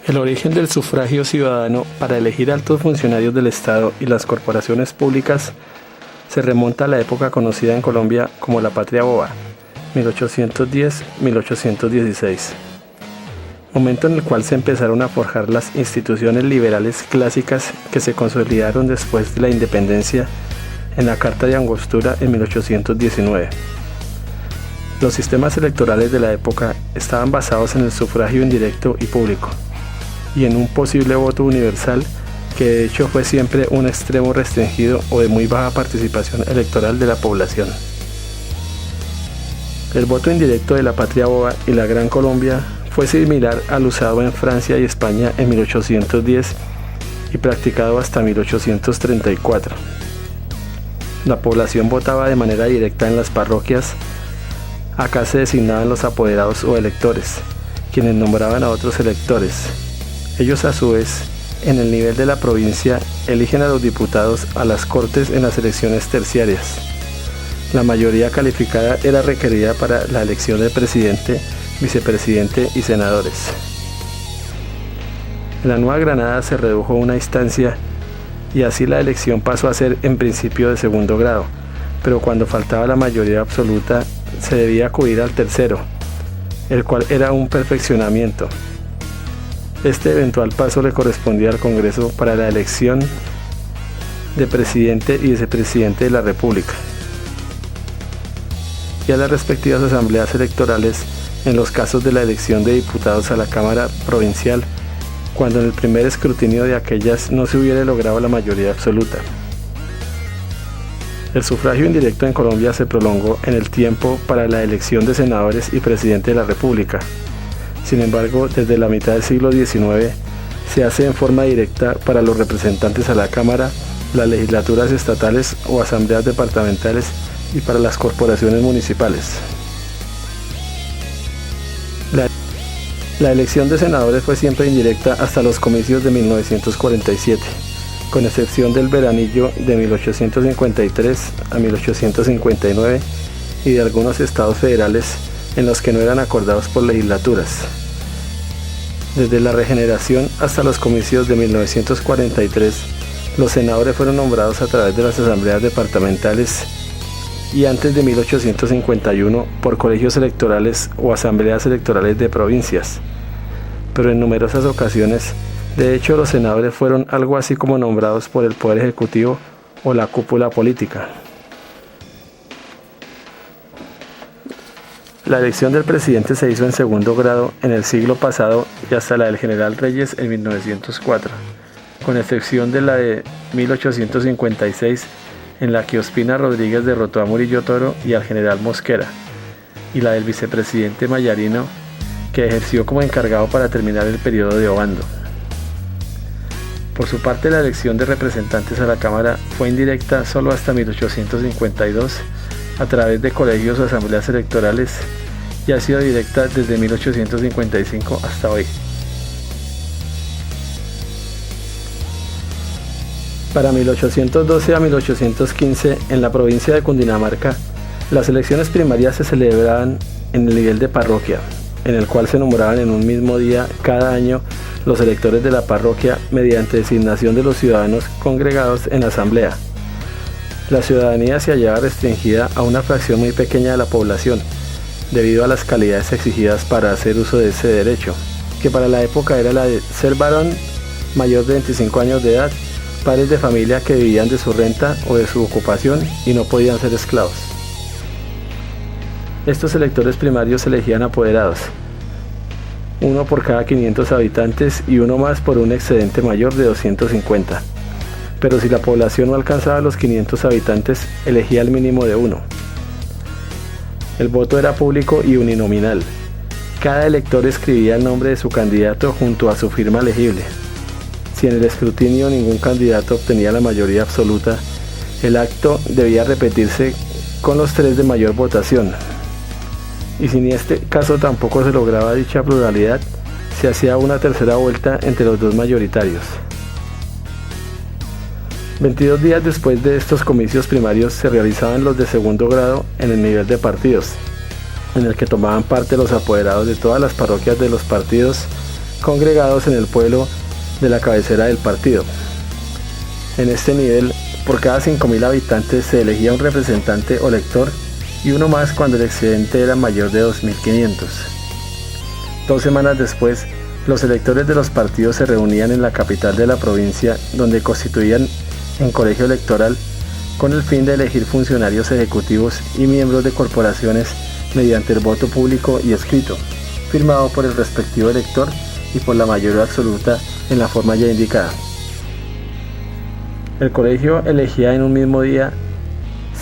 El origen del sufragio ciudadano para elegir altos funcionarios del Estado y las corporaciones públicas se remonta a la época conocida en Colombia como la Patria Boba, 1810-1816, momento en el cual se empezaron a forjar las instituciones liberales clásicas que se consolidaron después de la independencia en la Carta de Angostura en 1819. Los sistemas electorales de la época estaban basados en el sufragio indirecto y público, y en un posible voto universal que de hecho fue siempre un extremo restringido o de muy baja participación electoral de la población. El voto indirecto de la Patria Boba y la Gran Colombia fue similar al usado en Francia y España en 1810 y practicado hasta 1834. La población votaba de manera directa en las parroquias. Acá se designaban los apoderados o electores, quienes nombraban a otros electores. Ellos a su vez, en el nivel de la provincia, eligen a los diputados a las Cortes en las elecciones terciarias. La mayoría calificada era requerida para la elección del presidente, vicepresidente y senadores. En la Nueva Granada se redujo una instancia y así la elección pasó a ser en principio de segundo grado, pero cuando faltaba la mayoría absoluta se debía acudir al tercero, el cual era un perfeccionamiento. Este eventual paso le correspondía al Congreso para la elección de presidente y vicepresidente de la República y a las respectivas asambleas electorales en los casos de la elección de diputados a la Cámara Provincial, cuando en el primer escrutinio de aquellas no se hubiera logrado la mayoría absoluta. El sufragio indirecto en Colombia se prolongó en el tiempo para la elección de senadores y presidente de la República. Sin embargo, desde la mitad del siglo XIX se hace en forma directa para los representantes a la Cámara, las legislaturas estatales o asambleas departamentales y para las corporaciones municipales. La elección de senadores fue siempre indirecta hasta los comicios de 1947, con excepción del veranillo de 1853 a 1859 y de algunos estados federales en los que no eran acordados por legislaturas. Desde la regeneración hasta los comicios de 1943, los senadores fueron nombrados a través de las asambleas departamentales y antes de 1851 por colegios electorales o asambleas electorales de provincias. Pero en numerosas ocasiones, de hecho, los senadores fueron algo así como nombrados por el Poder Ejecutivo o la cúpula política. La elección del presidente se hizo en segundo grado en el siglo pasado y hasta la del general Reyes en 1904, con excepción de la de 1856, en la que Ospina Rodríguez derrotó a Murillo Toro y al general Mosquera, y la del vicepresidente Mayarino, que ejerció como encargado para terminar el periodo de Obando. Por su parte, la elección de representantes a la Cámara fue indirecta solo hasta 1852, a través de colegios o asambleas electorales, y ha sido directa desde 1855 hasta hoy. Para 1812 a 1815, en la provincia de Cundinamarca, las elecciones primarias se celebraban en el nivel de parroquia, en el cual se nombraban en un mismo día cada año los electores de la parroquia mediante designación de los ciudadanos congregados en asamblea. La ciudadanía se hallaba restringida a una fracción muy pequeña de la población, debido a las calidades exigidas para hacer uso de ese derecho, que para la época era la de ser varón, mayor de 25 años de edad, padres de familia que vivían de su renta o de su ocupación y no podían ser esclavos. Estos electores primarios elegían apoderados, uno por cada 500 habitantes y uno más por un excedente mayor de 250. Pero si la población no alcanzaba los 500 habitantes, elegía el mínimo de uno. El voto era público y uninominal. Cada elector escribía el nombre de su candidato junto a su firma legible. Si en el escrutinio ningún candidato obtenía la mayoría absoluta, el acto debía repetirse con los 3 de mayor votación. Y si en este caso tampoco se lograba dicha pluralidad, se hacía una tercera vuelta entre los 2 mayoritarios. 22 días después de estos comicios primarios se realizaban los de segundo grado en el nivel de partidos, en el que tomaban parte los apoderados de todas las parroquias de los partidos congregados en el pueblo de la cabecera del partido. En este nivel, por cada 5.000 habitantes se elegía un representante o lector y uno más cuando el excedente era mayor de 2.500. 2 semanas después, los electores de los partidos se reunían en la capital de la provincia, donde constituían un colegio electoral con el fin de elegir funcionarios ejecutivos y miembros de corporaciones mediante el voto público y escrito, firmado por el respectivo elector y por la mayoría absoluta en la forma ya indicada. El colegio elegía en un mismo día,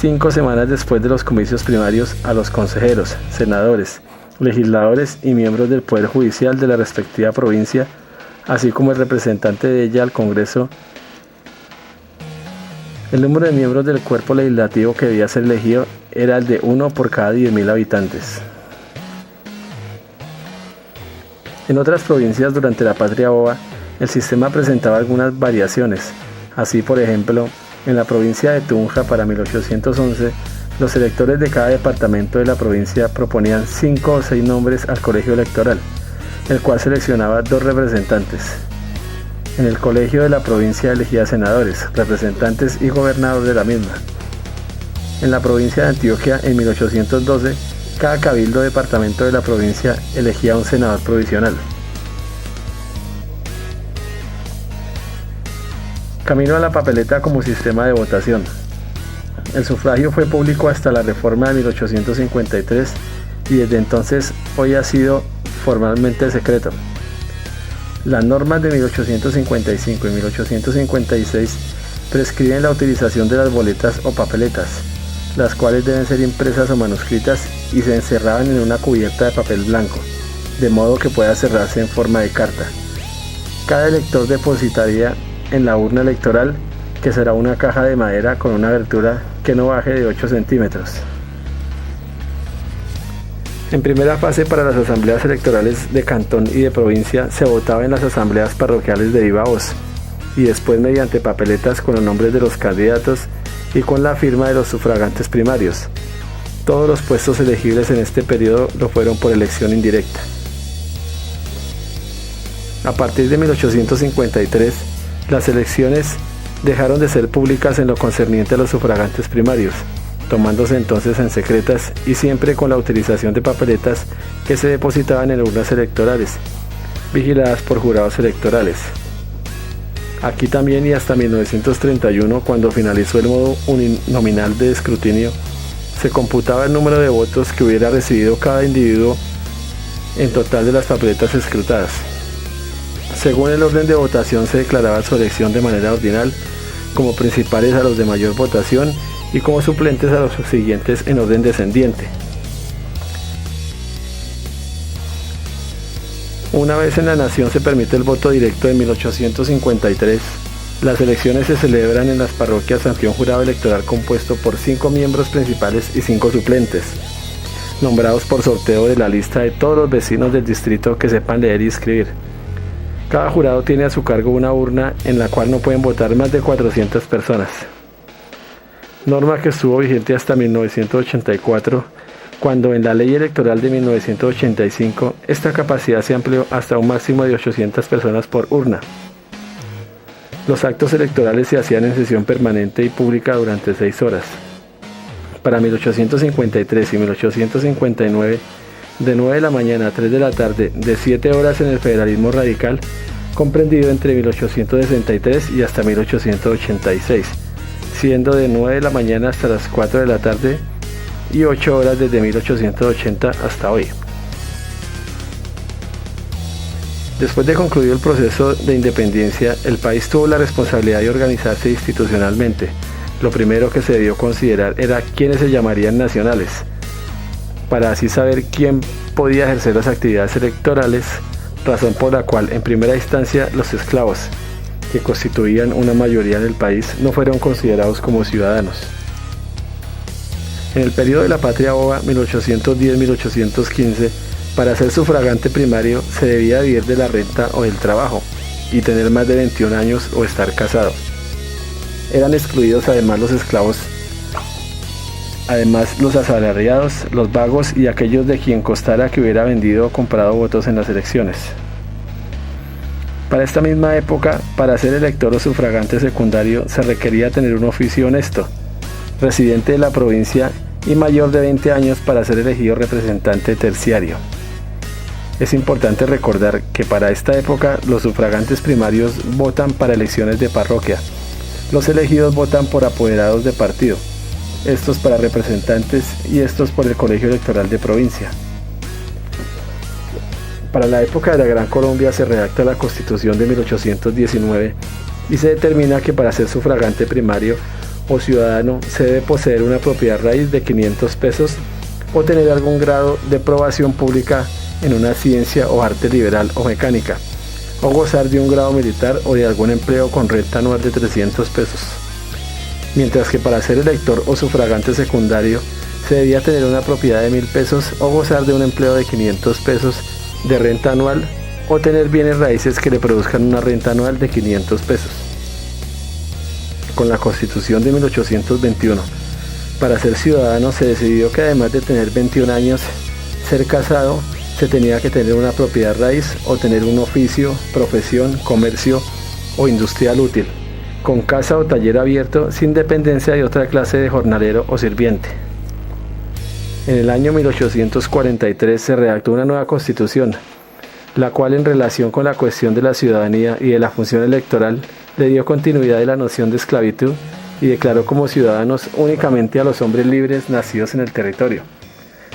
5 semanas después de los comicios primarios, a los consejeros, senadores, legisladores y miembros del Poder Judicial de la respectiva provincia, así como el representante de ella al Congreso. El número de miembros del cuerpo legislativo que debía ser elegido era el de 1 por cada 10.000 habitantes. En otras provincias durante la Patria Boba, el sistema presentaba algunas variaciones. Así, por ejemplo, en la provincia de Tunja para 1811, los electores de cada departamento de la provincia proponían 5 o 6 nombres al colegio electoral, el cual seleccionaba 2 representantes. En el colegio de la provincia elegía senadores, representantes y gobernador de la misma. En la provincia de Antioquia, en 1812, cada cabildo departamento de la provincia elegía un senador provisional. Camino a la papeleta como sistema de votación. El sufragio fue público hasta la reforma de 1853 y desde entonces hoy ha sido formalmente secreto. Las normas de 1855 y 1856 prescriben la utilización de las boletas o papeletas, las cuales deben ser impresas o manuscritas y se encerraban en una cubierta de papel blanco, de modo que pueda cerrarse en forma de carta. Cada elector depositaría en la urna electoral, que será una caja de madera con una abertura que no baje de 8 centímetros. En primera fase, para las asambleas electorales de cantón y de provincia, se votaba en las asambleas parroquiales de viva voz, y después mediante papeletas con los nombres de los candidatos y con la firma de los sufragantes primarios. Todos los puestos elegibles en este periodo lo fueron por elección indirecta. A partir de 1853, las elecciones dejaron de ser públicas en lo concerniente a los sufragantes primarios, tomándose entonces en secretas y siempre con la utilización de papeletas que se depositaban en urnas electorales, vigiladas por jurados electorales. Aquí también y hasta 1931, cuando finalizó el modo uninominal de escrutinio, se computaba el número de votos que hubiera recibido cada individuo en total de las papeletas escrutadas. Según el orden de votación se declaraba su elección de manera ordinal, como principales a los de mayor votación y como suplentes a los siguientes en orden descendiente. Una vez en la nación se permite el voto directo en 1853, las elecciones se celebran en las parroquias ante un jurado electoral compuesto por 5 miembros principales y 5 suplentes, nombrados por sorteo de la lista de todos los vecinos del distrito que sepan leer y escribir. Cada jurado tiene a su cargo una urna en la cual no pueden votar más de 400 personas. Norma que estuvo vigente hasta 1984, cuando en la ley electoral de 1985 esta capacidad se amplió hasta un máximo de 800 personas por urna. Los actos electorales se hacían en sesión permanente y pública durante 6 horas. Para 1853 y 1859, de 9 de la mañana a 3 de la tarde, de 7 horas en el federalismo radical, comprendido entre 1863 y hasta 1886, siendo de 9 de la mañana hasta las 4 de la tarde y 8 horas desde 1880 hasta hoy. Después de concluido el proceso de independencia, el país tuvo la responsabilidad de organizarse institucionalmente. Lo primero que se debió considerar era quiénes se llamarían nacionales, para así saber quién podía ejercer las actividades electorales, razón por la cual en primera instancia los esclavos, que constituían una mayoría del país, no fueron considerados como ciudadanos. En el periodo de la Patria Boba, 1810-1815, para ser sufragante primario se debía vivir de la renta o del trabajo y tener más de 21 años o estar casado. Eran excluidos además los esclavos, además los asalariados, los vagos y aquellos de quien costara que hubiera vendido o comprado votos en las elecciones. Para esta misma época, para ser elector o sufragante secundario se requería tener un oficio honesto, residente de la provincia y mayor de 20 años para ser elegido representante terciario. Es importante recordar que para esta época los sufragantes primarios votan para elecciones de parroquia. Los elegidos votan por apoderados de partido, estos para representantes y estos por el colegio electoral de provincia. Para la época de la Gran Colombia se redacta la Constitución de 1819 y se determina que para ser sufragante primario o ciudadano se debe poseer una propiedad raíz de 500 pesos o tener algún grado de probación pública en una ciencia o arte liberal o mecánica, o gozar de un grado militar o de algún empleo con renta anual de 300 pesos. Mientras que para ser elector o sufragante secundario se debía tener una propiedad de 1.000 pesos o gozar de un empleo de 500 pesos de renta anual o tener bienes raíces que le produzcan una renta anual de 500 pesos. Con la Constitución de 1821, para ser ciudadano se decidió que además de tener 21 años, ser casado, se tenía que tener una propiedad raíz o tener un oficio, profesión, comercio o industrial útil, con casa o taller abierto sin dependencia de otra clase de jornalero o sirviente. En el año 1843 se redactó una nueva constitución, la cual en relación con la cuestión de la ciudadanía y de la función electoral le dio continuidad de la noción de esclavitud y declaró como ciudadanos únicamente a los hombres libres nacidos en el territorio,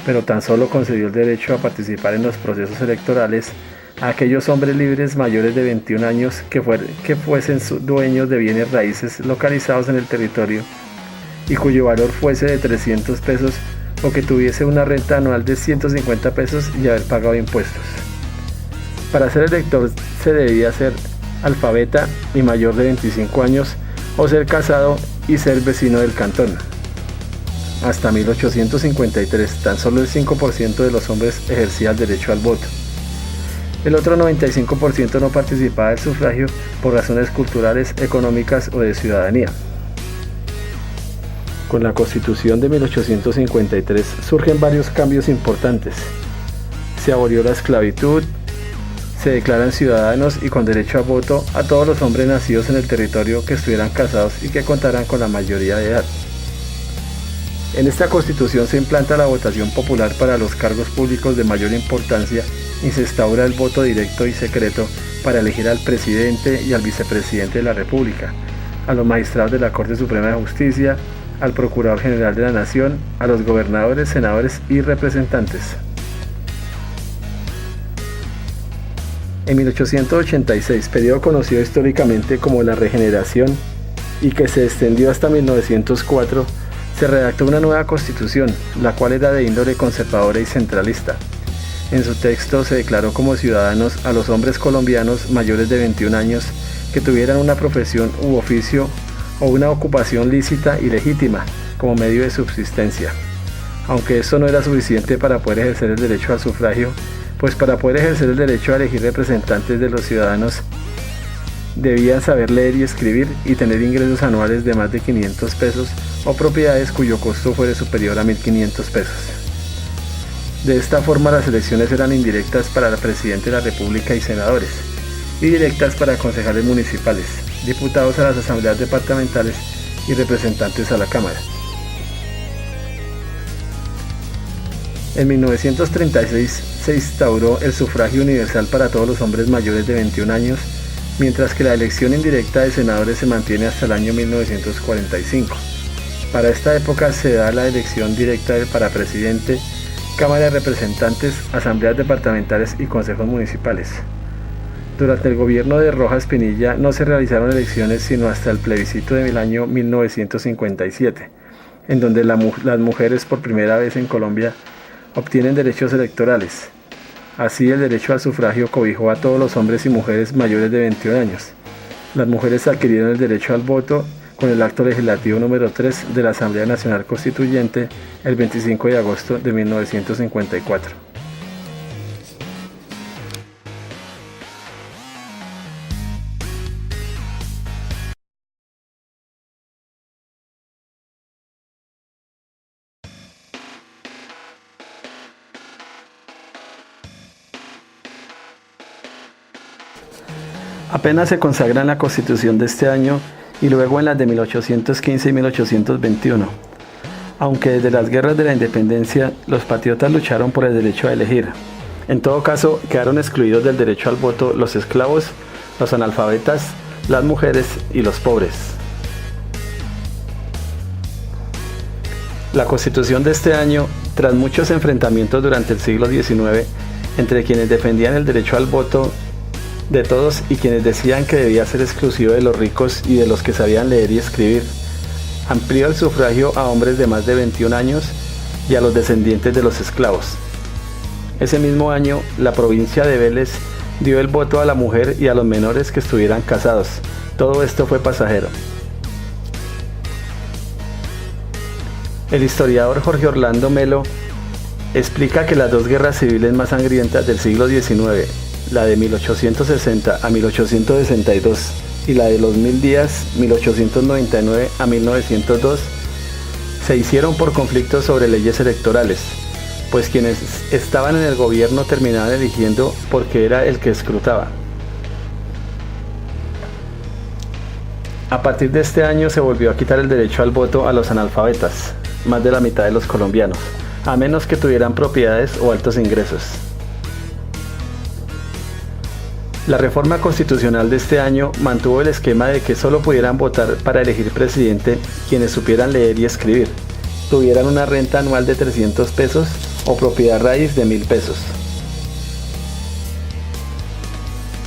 pero tan solo concedió el derecho a participar en los procesos electorales a aquellos hombres libres mayores de 21 años que fuesen dueños de bienes raíces localizados en el territorio y cuyo valor fuese de 300 pesos o que tuviese una renta anual de 150 pesos y haber pagado impuestos. Para ser elector se debía ser alfabeta y mayor de 25 años o ser casado y ser vecino del cantón. Hasta 1853 tan solo el 5% de los hombres ejercía el derecho al voto. El otro 95% no participaba del sufragio por razones culturales, económicas o de ciudadanía. Con la Constitución de 1853 surgen varios cambios importantes. Se abolió la esclavitud, se declaran ciudadanos y con derecho a voto a todos los hombres nacidos en el territorio que estuvieran casados y que contaran con la mayoría de edad. En esta Constitución se implanta la votación popular para los cargos públicos de mayor importancia y se instaura el voto directo y secreto para elegir al presidente y al vicepresidente de la República, a los magistrados de la Corte Suprema de Justicia, al Procurador General de la Nación, a los gobernadores, senadores y representantes. En 1886, periodo conocido históricamente como la Regeneración y que se extendió hasta 1904, se redactó una nueva constitución, la cual era de índole conservadora y centralista. En su texto se declaró como ciudadanos a los hombres colombianos mayores de 21 años que tuvieran una profesión u oficio o una ocupación lícita y legítima como medio de subsistencia. Aunque esto no era suficiente para poder ejercer el derecho al sufragio, pues para poder ejercer el derecho a elegir representantes de los ciudadanos debían saber leer y escribir y tener ingresos anuales de más de 500 pesos o propiedades cuyo costo fuera superior a 1.500 pesos. De esta forma las elecciones eran indirectas para el presidente de la República y senadores, y directas para concejales municipales, diputados a las asambleas departamentales y representantes a la Cámara. En 1936 se instauró el sufragio universal para todos los hombres mayores de 21 años, mientras que la elección indirecta de senadores se mantiene hasta el año 1945. Para esta época se da la elección directa para presidente, Cámara de Representantes, asambleas departamentales y consejos municipales. Durante el gobierno de Rojas Pinilla no se realizaron elecciones sino hasta el plebiscito del año 1957, en donde las mujeres por primera vez en Colombia obtienen derechos electorales. Así el derecho al sufragio cobijó a todos los hombres y mujeres mayores de 21 años. Las mujeres adquirieron el derecho al voto con el acto legislativo número 3 de la Asamblea Nacional Constituyente el 25 de agosto de 1954. Apenas se consagra en la Constitución de este año y luego en las de 1815 y 1821. Aunque desde las guerras de la independencia los patriotas lucharon por el derecho a elegir. En todo caso, quedaron excluidos del derecho al voto los esclavos, los analfabetas, las mujeres y los pobres. La Constitución de este año, tras muchos enfrentamientos durante el siglo XIX, entre quienes defendían el derecho al voto de todos y quienes decían que debía ser exclusivo de los ricos y de los que sabían leer y escribir, amplió el sufragio a hombres de más de 21 años y a los descendientes de los esclavos. Ese mismo año, la provincia de Vélez dio el voto a la mujer y a los menores que estuvieran casados. Todo esto fue pasajero. El historiador Jorge Orlando Melo explica que las dos guerras civiles más sangrientas del siglo XIX, la de 1860 a 1862 y la de los 1000 días 1899 a 1902, se hicieron por conflictos sobre leyes electorales, pues quienes estaban en el gobierno terminaban eligiendo porque era el que escrutaba. A partir de este año se volvió a quitar el derecho al voto a los analfabetas, más de la mitad de los colombianos, a menos que tuvieran propiedades o altos ingresos. La reforma constitucional de este año mantuvo el esquema de que solo pudieran votar para elegir presidente quienes supieran leer y escribir, tuvieran una renta anual de 300 pesos o propiedad raíz de 1000 pesos.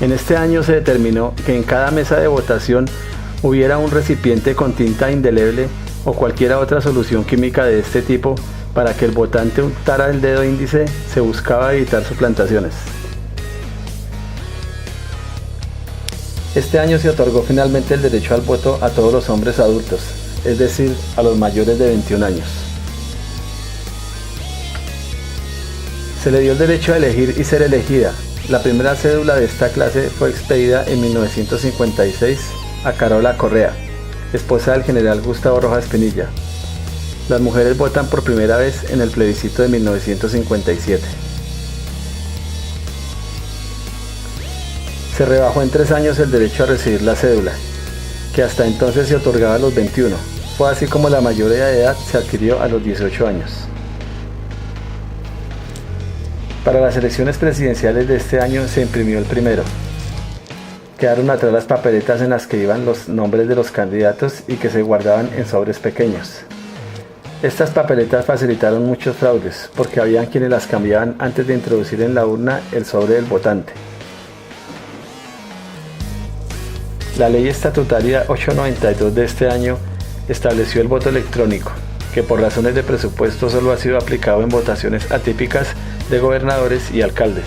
En este año se determinó que en cada mesa de votación hubiera un recipiente con tinta indeleble o cualquier otra solución química de este tipo para que el votante untara el dedo índice. Se buscaba evitar suplantaciones. Este año se otorgó finalmente el derecho al voto a todos los hombres adultos, es decir, a los mayores de 21 años. Se le dio el derecho a elegir y ser elegida. La primera cédula de esta clase fue expedida en 1956 a Carola Correa, esposa del general Gustavo Rojas Pinilla. Las mujeres votan por primera vez en el plebiscito de 1957. Se rebajó en 3 años el derecho a recibir la cédula, que hasta entonces se otorgaba a los 21. Fue así como la mayoría de edad se adquirió a los 18 años. Para las elecciones presidenciales de este año se imprimió el primero. Quedaron atrás las papeletas en las que iban los nombres de los candidatos y que se guardaban en sobres pequeños. Estas papeletas facilitaron muchos fraudes, porque habían quienes las cambiaban antes de introducir en la urna el sobre del votante. La Ley Estatutaria 892 de este año estableció el voto electrónico, que por razones de presupuesto solo ha sido aplicado en votaciones atípicas de gobernadores y alcaldes.